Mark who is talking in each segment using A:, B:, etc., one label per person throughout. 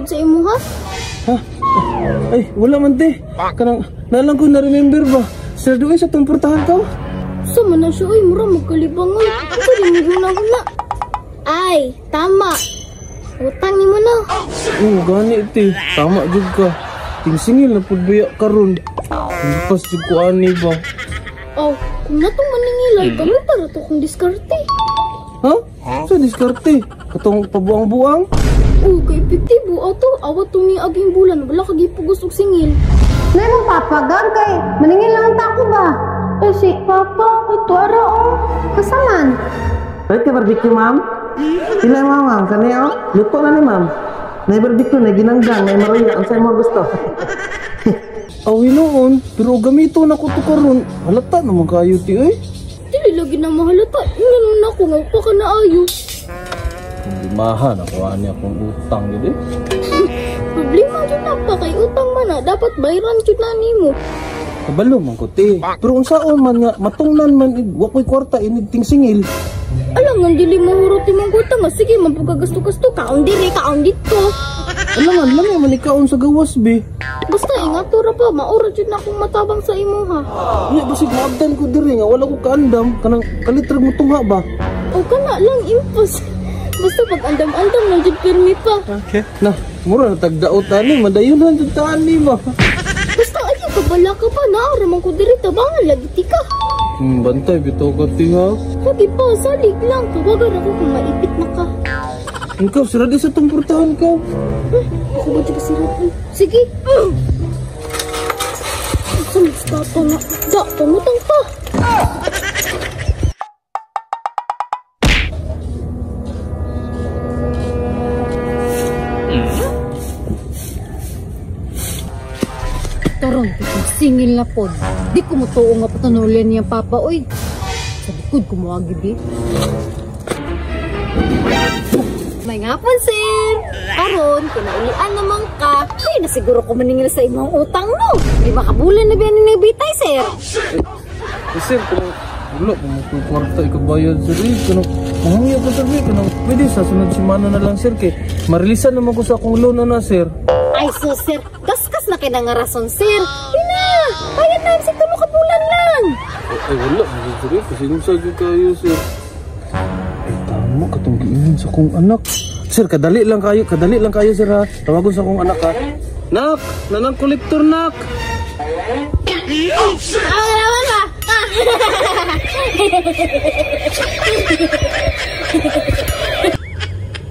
A: sa imo ha?
B: Ha? Ay, wala man te. Kanang nalang ko na-remember ba? Sir doon sa tumportahan ka?
A: Sama na siya ay mura magkalibangan. Ito din mo na. Ay, tama. Utang ni mo na.
B: Oh, gani te. Tama jud ka. Tingsingil na pud baya karon. Pas jud ko ani ba?
A: Oh, kung natong maningilay kami para to kung diskarte.
B: Ha? Sa diskarte? Katong pabuang-buang?
A: Oh, kay epektibo ato. Awat to ni aging bulan. Wala kagipugos og singil.
C: Meron papagang kay maningil lang ang tako ba?
A: Eh si Papa, ito ara oh.
C: Kasaman?
B: Pwede ka barbecue, ma'am? Sila ma'am, kani oh. Luto na ni ma'am. May barbecue na ginanggang, may maruya. Ang sa'yo mo gusto. Awi noon, pero gamito na ko to karon. Halata naman kayo ti eh.
A: Dili lagi na mahalata. Inganon ako nga pa ka na ayos.
B: Limahan ako ani akong utang gid eh.
A: Problema jud na pa kay utang man na dapat bayaran jud na nimo.
B: Kabalo man ko ti. Pero unsaon man nga matungnan man wa ko'y kwarta inigting singil.
A: Alam nga dili mahurot imong utang nga sige man pagagasto-gasto kaon diri kaon dito.
B: Alam man ikaon sa gawas be.
A: Basta ingat ra pa maura jud na akong matabang sa imo ha.
B: Nya basig maabdan ko diri nga wala ko kaandam kanang kalitrag mo tungha ba.
A: O kana lang impos. Basta pag andam-andam lang jud pirmi pa.
B: Okay. Nah, mura na tagdaot ani madayon lang jud ta ani ba.
A: Basta ayo kabala ka pa na ramang ko diri tabangan lagi tika.
B: Bantay bitaw ka ti ha.
A: Lagi pa salig lang tawagan ako kung maipit na ka.
B: Ikaw sira di sa tumportahan ka.
A: Ako ba dyan kasiratan? Sige! Samis ka pa na. Da, pamutang pa!
C: Taron, singil na pod. Di ko mutuo nga patanulan niya papa, oy. Sa likod ko mo agad eh.
A: May nga po, sir! Karon, kinaulian naman ka. Ay, na siguro ko maningil sa imong utang, no? Di makabulan na biyan ni Bitay, sir.
B: Sir, kung wala kung kwarta ikabayad sir eh. Kanang mahuya ko sir eh. Kanang pwede sa sunod simana na lang sir kay marilisan naman ko sa akong loan na sir.
A: Ay, so, sir. Kaskas na kina nga rason, sir. Pina! Bayad na sa tulo ka bulan lang.
B: Ay, wala. Sir eh. Kasi nung sadyo kayo sir. Ay, tama. Katong giingin sa akong anak. Sir, kadali lang kayo sir ha. Tawagon sa akong anak ha. Nak! Nanang kolektor nak!
A: Naman ba?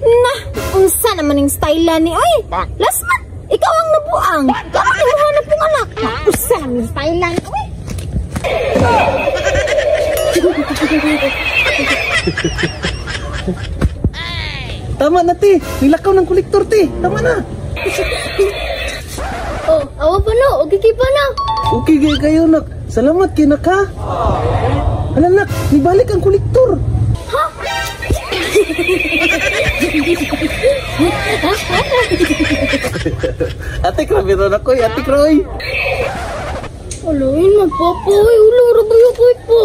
A: Nah, unsa naman yung style ni oy? Last month, ikaw ang nabuang. Kamu ni mo hanap yung anak. Unsa naman yung style ni oy?
B: Tama na ti. Nilakaw ng kolektor ti. Tama na.
A: Oh, awa pa no. Okay pa na.
B: Okay kayo nak. Salamat kay nak ha. Hala nak, nibalik ang kolektor.
A: Ha?
B: Ate Kroy, meron ako Ate Kroy.
A: Alain, magpapoy. Ulo, rabayo ko po.